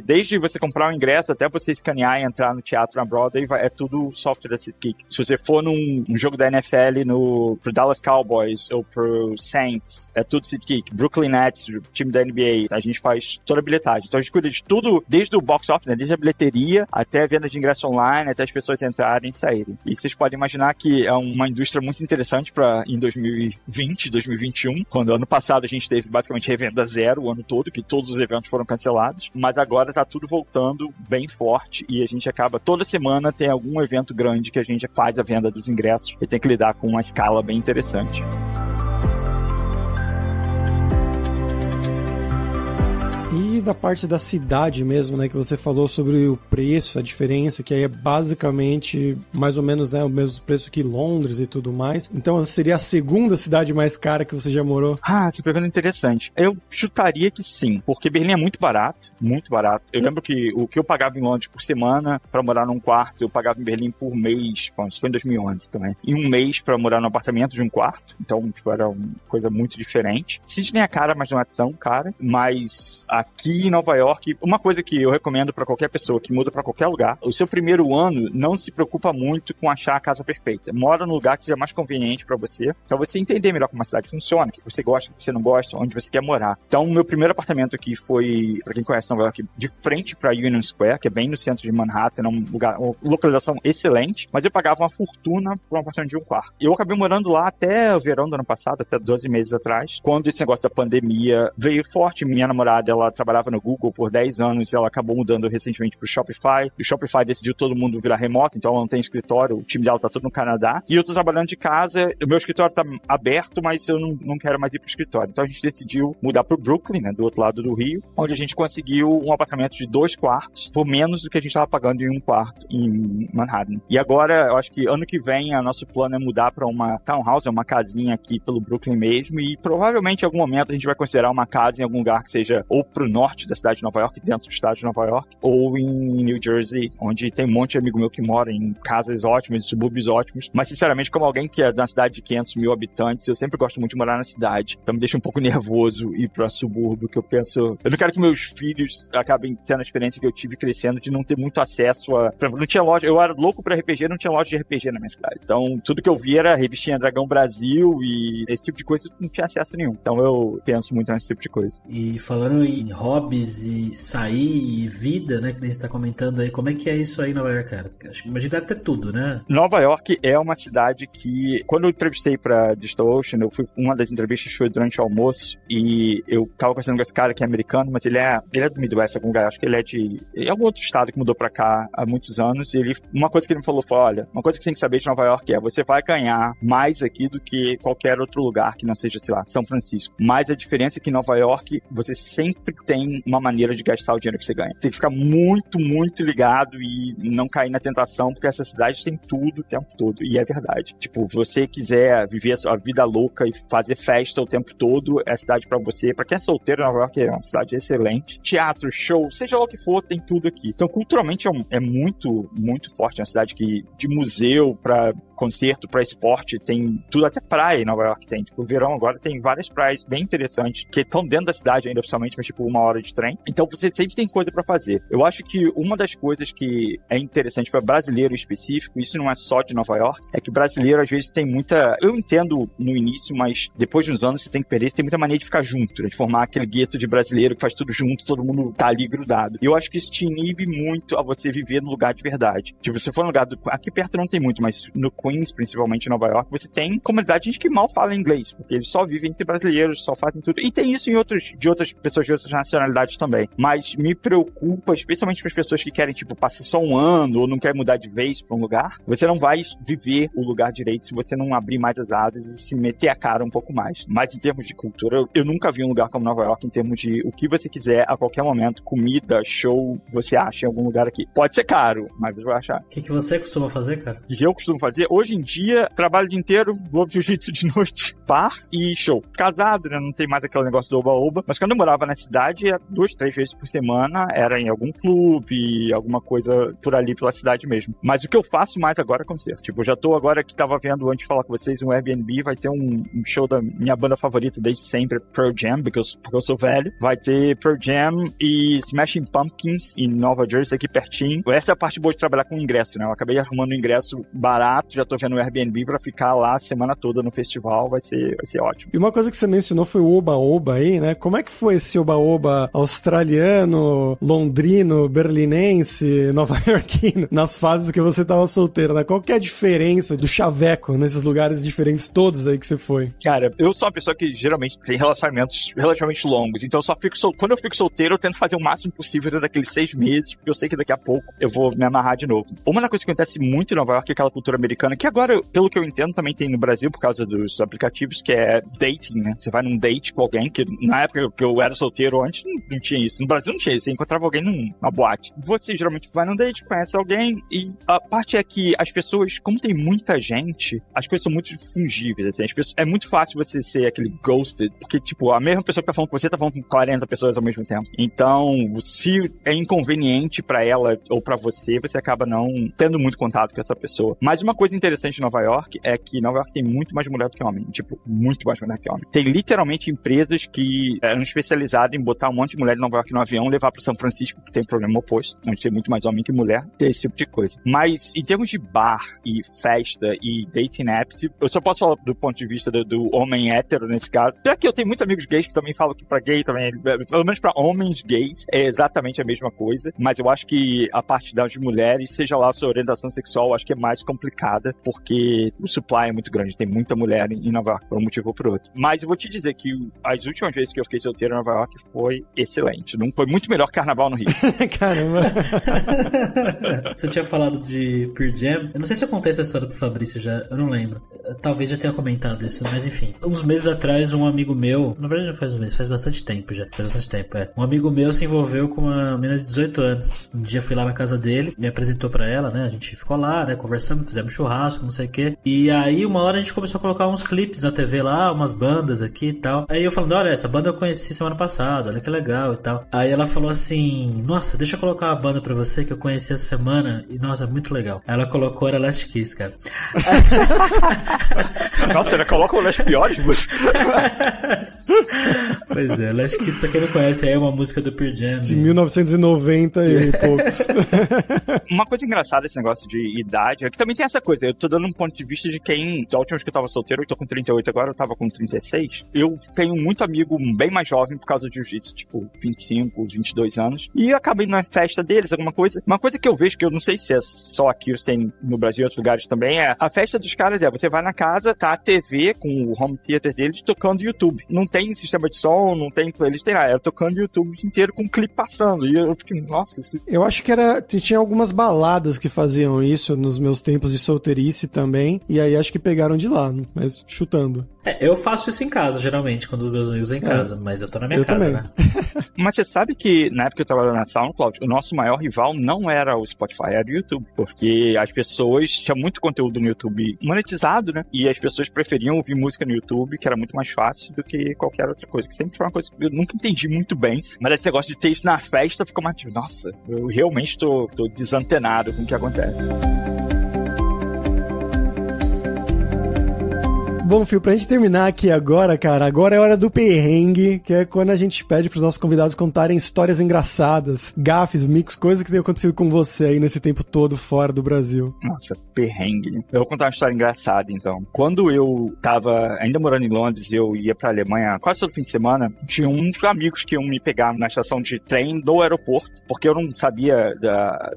desde você comprar o ingresso até você escanear e entrar no teatro na Broadway, é tudo software da SeatGeek. Se você for num jogo da NFL pro Dallas Cowboys ou pro Saints, é tudo SeatGeek. Brooklyn Nets, time da NBA, a gente faz toda a bilhetagem. Então a gente cuida de tudo, desde o box office, né? Desde a bilheteria até a venda de ingresso online, até as pessoas entrarem e saírem. E vocês podem imaginar que é uma indústria muito interessante em 2020, 2021, quando ano passado a gente teve basicamente revenda zero o ano todo, que todos os eventos foram cancelados, mas agora tá tudo voltando bem forte e a gente acaba, toda semana tem algum evento grande que a gente faz a venda dos ingressos e tem que lidar com uma escala bem interessante. E da parte da cidade mesmo, né, que você falou sobre o preço, a diferença, que aí é basicamente mais ou menos, né, o mesmo preço que Londres e tudo mais. Então seria a segunda cidade mais cara que você já morou? Essa pergunta é interessante. Eu chutaria que sim, porque Berlim é muito barato, muito barato. Eu lembro que o que eu pagava em Londres por semana pra morar num quarto, eu pagava em Berlim por mês, bom, isso foi em 2011 também, e um mês pra morar num apartamento de um quarto, então tipo, era uma coisa muito diferente. Sydney é cara, mas não é tão cara, mas aqui aqui em Nova York, uma coisa que eu recomendo pra qualquer pessoa que muda pra qualquer lugar, o seu primeiro ano não se preocupa muito com achar a casa perfeita. Mora no lugar que seja mais conveniente pra você entender melhor como a cidade funciona, o que você gosta, o que você não gosta, onde você quer morar. Então, o meu primeiro apartamento aqui foi, pra quem conhece Nova York, de frente pra Union Square, que é bem no centro de Manhattan, é um lugar, uma localização excelente, mas eu pagava uma fortuna por um apartamento de um quarto. Eu acabei morando lá até o verão do ano passado, até 12 meses atrás, quando esse negócio da pandemia veio forte. Minha namorada, ela trabalhava no Google por 10 anos e ela acabou mudando recentemente pro Shopify. O Shopify decidiu todo mundo virar remoto, então ela não tem escritório, o time dela tá todo no Canadá. E eu tô trabalhando de casa, o meu escritório tá aberto, mas eu não quero mais ir pro escritório. Então a gente decidiu mudar pro Brooklyn, né, do outro lado do Rio, onde a gente conseguiu um apartamento de 2 quartos por menos do que a gente tava pagando em um quarto em Manhattan. E agora, eu acho que ano que vem, o nosso plano é mudar pra uma townhouse, uma casinha aqui pelo Brooklyn mesmo, e provavelmente em algum momento a gente vai considerar uma casa em algum lugar que seja ou pro norte da cidade de Nova York, dentro do estado de Nova York, ou em New Jersey, onde tem um monte de amigo meu que mora em casas ótimas, em subúrbios ótimos. Mas, sinceramente, como alguém que é da cidade de 500 mil habitantes, eu sempre gosto muito de morar na cidade. Então me deixa um pouco nervoso ir pra subúrbio, que eu penso... Eu não quero que meus filhos acabem tendo a experiência que eu tive crescendo de não ter muito acesso a... Não tinha loja... Eu era louco pra RPG, não tinha loja de RPG na minha cidade. Então, tudo que eu via era revistinha Dragão Brasil e esse tipo de coisa, eu não tinha acesso nenhum. Então, eu penso muito nesse tipo de coisa. E falando em hobbies e sair e vida, né, que nem você tá comentando aí, como é que é isso aí em Nova York, cara? Imagina, deve ter tudo, né? Nova York é uma cidade que, quando eu entrevistei pra DistorOcean, uma das entrevistas foi durante o almoço e eu tava conversando com esse cara que é americano, mas ele é do Midwest, algum lugar, acho que ele é de algum outro estado que mudou pra cá há muitos anos, e uma coisa que ele me falou foi, olha, uma coisa que você tem que saber de Nova York é, você vai ganhar mais aqui do que qualquer outro lugar que não seja, sei lá, São Francisco. Mas a diferença é que em Nova York, você sempre tem uma maneira de gastar o dinheiro que você ganha. Você tem que ficar muito, muito ligado e não cair na tentação, porque essa cidade tem tudo o tempo todo, e é verdade. Tipo, você quiser viver a sua vida louca e fazer festa o tempo todo, é a cidade pra você. Pra quem é solteiro, Nova York é uma cidade excelente. Teatro, show, seja lá o que for, tem tudo aqui. Então, culturalmente, é muito, muito forte. É uma cidade que, de museu pra concerto, pra esporte, tem tudo, até praia em Nova York tem. Tipo, o verão agora tem várias praias bem interessantes, que estão dentro da cidade ainda oficialmente, mas tipo, 1 hora de trem. Então, você sempre tem coisa pra fazer. Eu acho que uma das coisas que é interessante pra brasileiro específico, isso não é só de Nova York, é que brasileiro às vezes tem muita... Eu entendo no início, mas depois de uns anos você tem que perder, você tem muita mania de ficar junto, né? De formar aquele gueto de brasileiro que faz tudo junto, todo mundo tá ali grudado. E eu acho que isso te inibe muito a você viver no lugar de verdade. Tipo, se você for no lugar aqui perto não tem muito, mas no Queens, principalmente em Nova York, você tem comunidade de gente que mal fala inglês, porque eles só vivem entre brasileiros, só fazem tudo. E tem isso de outras pessoas de outras nacionalidades também. Mas me preocupa, especialmente para as pessoas que querem, tipo, passar só um ano ou não querem mudar de vez para um lugar. Você não vai viver o lugar direito se você não abrir mais as asas e se meter a cara um pouco mais. Mas em termos de cultura, eu nunca vi um lugar como Nova York em termos de o que você quiser a qualquer momento, comida, show, você acha em algum lugar aqui. Pode ser caro, mas você vai achar. O que você costuma fazer, cara? O que eu costumo fazer? Hoje em dia, trabalho o dia inteiro, vou pro jiu-jitsu de noite, bar e show. Casado, né? Não tem mais aquele negócio do oba-oba. Mas quando eu morava na cidade, 2, 3 vezes por semana, era em algum clube, alguma coisa por ali pela cidade mesmo. Mas o que eu faço mais agora é concerto. Tipo, eu já tô agora que tava vendo, antes de falar com vocês, um Airbnb, vai ter um show da minha banda favorita desde sempre, Pearl Jam, porque eu sou velho. Vai ter Pearl Jam e Smashing Pumpkins em Nova Jersey, aqui pertinho. Essa é a parte boa de trabalhar com ingresso, né? Eu acabei arrumando um ingresso barato, já tô vendo um Airbnb pra ficar lá a semana toda no festival, vai ser ótimo. E uma coisa que você mencionou foi o oba-oba aí, né? Como é que foi esse oba-oba australiano, londrino, berlinense, nova-iorquino, nas fases que você tava solteiro, né? Qual que é a diferença do chaveco nesses lugares diferentes todos aí que você foi? Cara, eu sou uma pessoa que geralmente tem relacionamentos relativamente longos, então eu só fico quando eu fico solteiro, eu tento fazer o máximo possível dentro daqueles 6 meses, porque eu sei que daqui a pouco eu vou me amarrar de novo. Uma das coisas que acontece muito em Nova York é aquela cultura americana, que agora, pelo que eu entendo, também tem no Brasil, por causa dos aplicativos, que é dating, né? Você vai num date com alguém, que na época que eu era solteiro antes, não tinha isso. No Brasil não tinha isso, você encontrava alguém numa boate. Você geralmente vai num date, conhece alguém, e a parte é que as pessoas, como tem muita gente, as coisas são muito fungíveis, assim. É muito fácil você ser aquele ghosted, porque, tipo, a mesma pessoa que tá falando com você tá falando com 40 pessoas ao mesmo tempo. Então, se é inconveniente pra ela ou pra você acaba não tendo muito contato com essa pessoa. Mas uma coisa interessante em Nova York é que Nova York tem muito mais mulher do que homem. Tipo, muito mais mulher que homem. Tem literalmente empresas que eram especializadas em botar um monte de mulher de Nova York no avião, levar para São Francisco, que tem problema oposto, onde tem muito mais homem que mulher, tem esse tipo de coisa. Mas em termos de bar e festa e dating apps, eu só posso falar do ponto de vista do homem hétero nesse caso. Até que eu tenho muitos amigos gays que também falam que pra gay também, pelo menos pra homens gays, é exatamente a mesma coisa. Mas eu acho que a parte das mulheres, seja lá a sua orientação sexual, eu acho que é mais complicada, porque o supply é muito grande, tem muita mulher em Nova York, por um motivo ou por outro. Mas eu vou te dizer que as últimas vezes que eu fiquei solteiro em Nova York foi excelente. Não foi muito melhor que Carnaval no Rio. Caramba. Você tinha falado de Pearl Jam. Eu não sei se eu contei essa história pro Fabrício já, eu não lembro. Talvez já tenha comentado isso, mas enfim. Uns meses atrás, um amigo meu, na verdade não faz um mês, faz bastante tempo já. Faz bastante tempo, é. Um amigo meu se envolveu com uma menina de 18 anos. Um dia fui lá na casa dele, me apresentou pra ela, né? A gente ficou lá, né? Conversamos, fizemos churrasco, não sei o quê. E aí, uma hora a gente começou a colocar uns clipes na TV lá, umas bandas aqui e tal. Aí eu falando, olha, essa banda eu conheci semana passada, olha que legal e tal. Aí ela falou assim, nossa, deixa eu colocar uma banda pra você que eu conheci essa semana e, nossa, muito legal. Aí ela colocou, era Last Kiss, cara. Nossa, ela coloca o Last Piores, você. Pois é, Last Kiss, pra quem não conhece, aí é uma música do Pearl Jam. De 1990 e poucos. Uma coisa engraçada esse negócio de idade é que também tem essa coisa, eu tô dando um ponto de vista de quem, da última vez que eu tava solteiro, eu tô com 38 agora, eu tava com 36, eu tenho muito amigo bem mais jovem por causa do jiu-jitsu, tipo 25, 22 anos, e eu acabei na festa deles, alguma coisa. Uma coisa que eu vejo, que eu não sei se é só aqui ou se tem no Brasil e outros lugares também, é a festa dos caras você vai na casa, tá a TV com o home theater deles tocando YouTube. Não tem sistema de som, não tem playlist, tem nada. É tocando YouTube o dia inteiro com um clipe passando. E eu fiquei, nossa, isso... Eu acho que tinha algumas baladas que faziam isso nos meus tempos de solteirice também, e aí acho que pegaram de lá, mas chutando. Eu faço isso em casa, geralmente, quando os meus amigos em casa, mas eu tô na minha casa, também. né? Mas você sabe que, na época que eu trabalhava na SoundCloud, o nosso maior rival não era o Spotify, era o YouTube, porque as pessoas, tinha muito conteúdo no YouTube monetizado, né? E as pessoas preferiam ouvir música no YouTube, que era muito mais fácil do que qualquer outra coisa, que sempre foi uma coisa que eu nunca entendi muito bem, mas esse negócio de ter isso na festa ficou mais tipo, nossa, eu realmente tô desantenado com o que acontece. Bom, Fio, pra gente terminar aqui agora, cara, agora é hora do perrengue, que é quando a gente pede pros nossos convidados contarem histórias engraçadas, gafes, micos, coisas que tenham acontecido com você aí nesse tempo todo fora do Brasil. Nossa, perrengue. Eu vou contar uma história engraçada, então. Quando eu tava ainda morando em Londres, eu ia pra Alemanha quase todo fim de semana, tinha uns amigos que iam me pegar na estação de trem do aeroporto, porque eu não sabia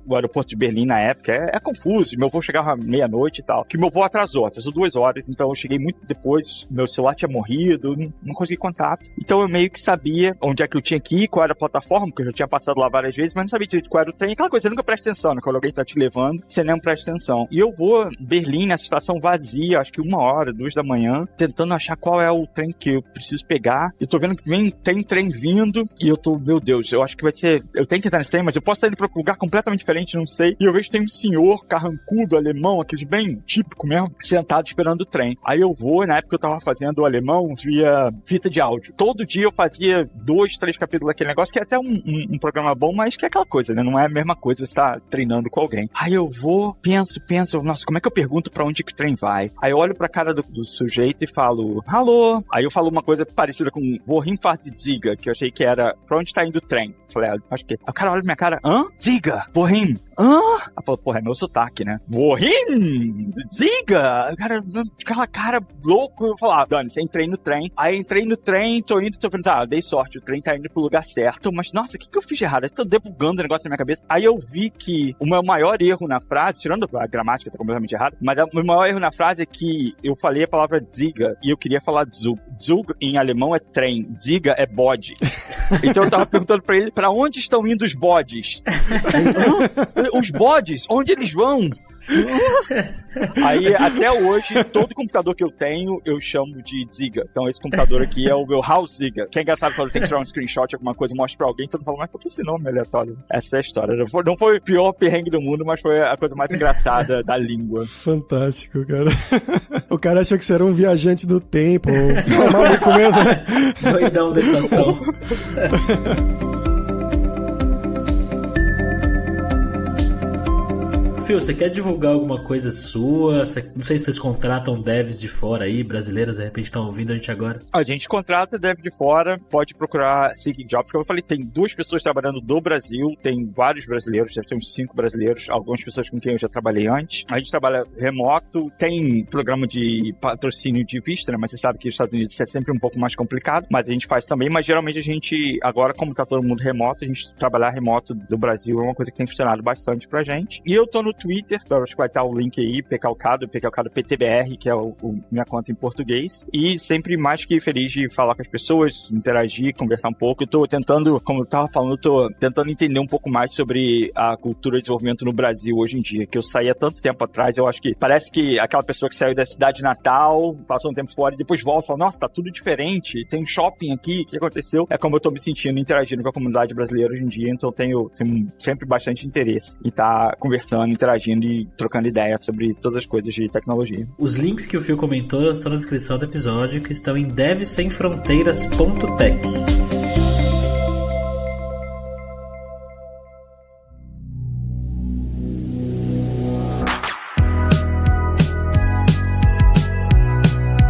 do aeroporto de Berlim na época, é confuso, meu voo chegava meia-noite e tal, que meu voo atrasou 2 horas, então eu cheguei muito depois, meu celular tinha morrido, não consegui contato. Então eu meio que sabia onde é que eu tinha que ir, qual era a plataforma, porque eu já tinha passado lá várias vezes, mas não sabia direito qual era o trem. Aquela coisa, você nunca presta atenção, né? Quando alguém tá te levando, você nem presta atenção. E eu vou Berlim, nessa estação vazia, acho que 1 hora, 2 da manhã, tentando achar qual é o trem que eu preciso pegar. Eu tô vendo que tem trem vindo, e eu tô, meu Deus, eu acho que vai ser, eu tenho que entrar nesse trem, mas eu posso estar indo pra um lugar completamente diferente, não sei. E eu vejo que tem um senhor carrancudo, alemão, aquele bem típico mesmo, sentado esperando o trem. Aí eu vou, na época eu tava fazendo o alemão via fita de áudio. Todo dia eu fazia 2, 3 capítulos daquele negócio, que é até um programa bom, mas que é aquela coisa, né? Não é a mesma coisa você tá treinando com alguém. Aí eu vou, penso, nossa, como é que eu pergunto pra onde que o trem vai? Aí eu olho pra cara do sujeito e falo, alô? Aí eu falo uma coisa parecida com Wohin fahrt die Zieger, que eu achei que era pra onde tá indo o trem. Falei, acho que... Aí o cara olha pra minha cara, hã? Zieger, Wohin? Hã? Ela falou, porra, é meu sotaque, né? Wohin? Zieger? Aquela cara louco. Eu falei, dane-se, entrei no trem. Aí entrei no trem, tô vendo, dei sorte, o trem tá indo pro lugar certo. Mas, nossa, o que eu fiz de errado? Eu tô debugando o negócio na minha cabeça. Aí eu vi que o meu maior erro na frase, tirando a gramática, tá completamente errada, mas o meu maior erro na frase é que eu falei a palavra Zieger e eu queria falar Zug. Zug em alemão é trem, Zieger é bode. Então eu tava perguntando pra ele, pra onde estão indo os bodes? Aí, os bodes? Onde eles vão? Aí, até hoje, todo computador que eu tenho, eu chamo de Zieger. Então, esse computador aqui é o meu House Zieger. Que é engraçado quando eu tenho que tirar um screenshot, alguma coisa, mostro pra alguém, todo mundo fala, mas por que esse nome é aleatório? Essa é a história. Não foi o pior perrengue do mundo, mas foi a coisa mais engraçada da língua. Fantástico, cara. O cara achou que você era um viajante do tempo, ou você é maluco mesmo, né? Doidão da estação. Phil, você quer divulgar alguma coisa sua? Não sei se vocês contratam devs de fora aí, brasileiros, de repente estão ouvindo a gente agora. A gente contrata dev de fora, pode procurar Seeking Jobs, porque eu falei, tem 2 pessoas trabalhando do Brasil, tem vários brasileiros, deve ter uns 5 brasileiros, algumas pessoas com quem eu já trabalhei antes. A gente trabalha remoto, tem programa de patrocínio de visto, né? Mas você sabe que os Estados Unidos é sempre um pouco mais complicado, mas a gente faz também, mas geralmente a gente, agora como tá todo mundo remoto, a gente trabalhar remoto do Brasil é uma coisa que tem funcionado bastante pra gente. E eu tô no Twitter, acho que vai estar o link aí, PKCado PTBR, que é minha conta em português, e sempre mais que feliz de falar com as pessoas, interagir, conversar um pouco. Eu tô tentando, como eu tava falando, eu tô tentando entender um pouco mais sobre a cultura de desenvolvimento no Brasil hoje em dia, que eu saí há tanto tempo atrás, eu acho que parece que aquela pessoa que saiu da cidade natal, passou um tempo fora e depois volta e fala, nossa, tá tudo diferente, tem um shopping aqui, o que aconteceu? É como eu tô me sentindo interagindo com a comunidade brasileira hoje em dia, então tenho sempre bastante interesse em estar conversando, interagindo e trocando ideias sobre todas as coisas de tecnologia. Os links que o Phil comentou estão na descrição do episódio, que estão em devsemfronteiras.tech.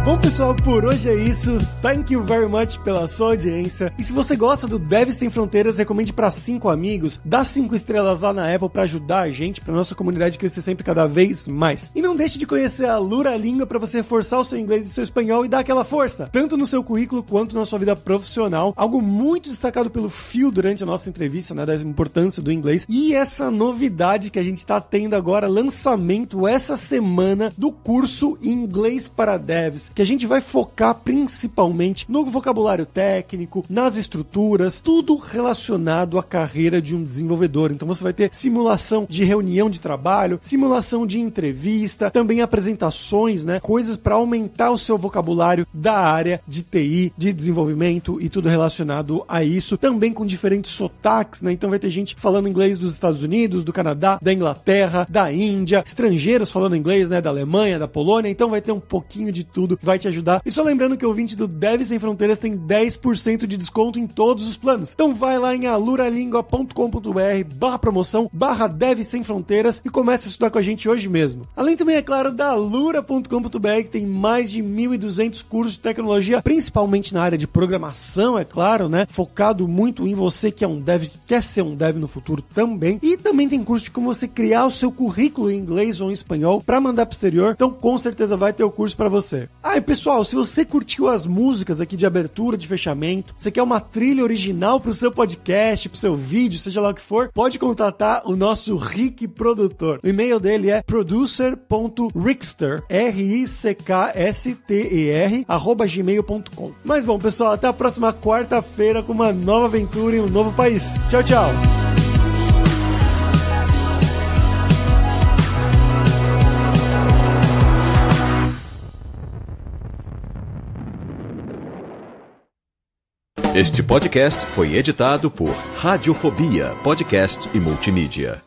Bom, pessoal, por hoje é isso. Thank you very much pela sua audiência. E se você gosta do Devs Sem Fronteiras, recomende para 5 amigos. Dá 5 estrelas lá na Apple para ajudar a gente, para nossa comunidade crescer sempre cada vez mais. E não deixe de conhecer a Lura-Língua para você reforçar o seu inglês e seu espanhol e dar aquela força, tanto no seu currículo quanto na sua vida profissional. Algo muito destacado pelo Phil durante a nossa entrevista, né, da importância do inglês. E essa novidade que a gente está tendo agora, lançamento essa semana do curso Inglês para Devs, que a gente vai focar principalmente no vocabulário técnico, nas estruturas, tudo relacionado à carreira de um desenvolvedor. Então você vai ter simulação de reunião de trabalho, simulação de entrevista, também apresentações, né, coisas para aumentar o seu vocabulário da área de TI, de desenvolvimento e tudo relacionado a isso, também com diferentes sotaques, né? Então vai ter gente falando inglês dos Estados Unidos, do Canadá, da Inglaterra, da Índia, estrangeiros falando inglês, né, da Alemanha, da Polônia. Então vai ter um pouquinho de tudo, vai te ajudar. E só lembrando que o ouvinte do Devs Sem Fronteiras tem 10% de desconto em todos os planos. Então vai lá em aluralingua.com.br/promoção/Devs Sem Fronteiras e comece a estudar com a gente hoje mesmo. Além também, é claro, da alura.com.br, que tem mais de 1.200 cursos de tecnologia, principalmente na área de programação, é claro, né? Focado muito em você que é um dev, que quer ser um dev no futuro também. E também tem curso de como você criar o seu currículo em inglês ou em espanhol para mandar pro exterior. Então com certeza vai ter o curso para você. E pessoal, se você curtiu as músicas aqui de abertura, de fechamento, você quer uma trilha original pro seu podcast, pro seu vídeo, seja lá o que for, pode contatar o nosso Rick produtor. O e-mail dele é producer.rickster, rickster@gmail.com. Mas bom, pessoal, até a próxima quarta-feira com uma nova aventura em um novo país. Tchau, tchau! Este podcast foi editado por Radiofobia, podcast e multimídia.